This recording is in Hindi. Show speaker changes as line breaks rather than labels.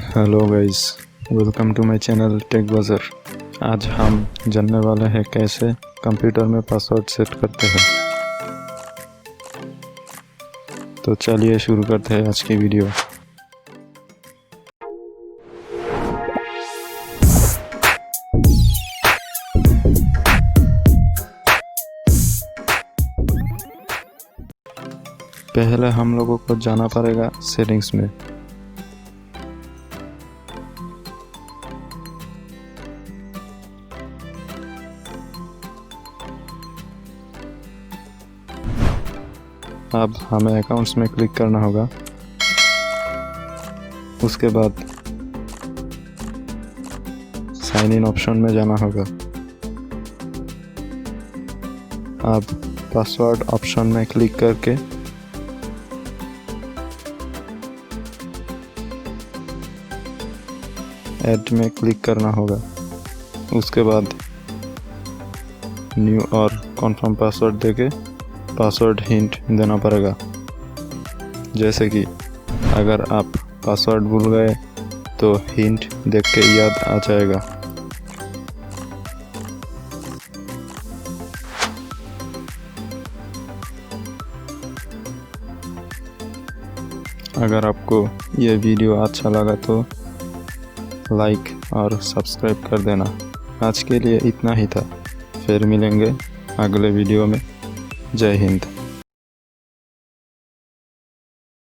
Hello guys, welcome to my channel Tech Bazaar. आज हम जानने वाले हैं कैसे कंप्यूटर में पासवर्ड सेट करते हैं। तो चलिए शुरू करते हैं आज की वीडियो। पहले हम लोगों को जाना पड़ेगा सेटिंग्स में। अब हमें अकाउंट्स में क्लिक करना होगा। उसके बाद साइन इन ऑप्शन में जाना होगा। अब पासवर्ड ऑप्शन में क्लिक करके ऐड में क्लिक करना होगा। उसके बाद न्यू और कन्फर्म पासवर्ड देके पासवर्ड हिंट देना पड़ेगा। जैसे कि अगर आप पासवर्ड भूल गए तो हिंट देख के याद आ जाएगा। अगर आपको यह वीडियो अच्छा लगा तो लाइक और सब्सक्राइब कर देना। आज के लिए इतना ही था, फिर मिलेंगे अगले वीडियो में। जय हिंद।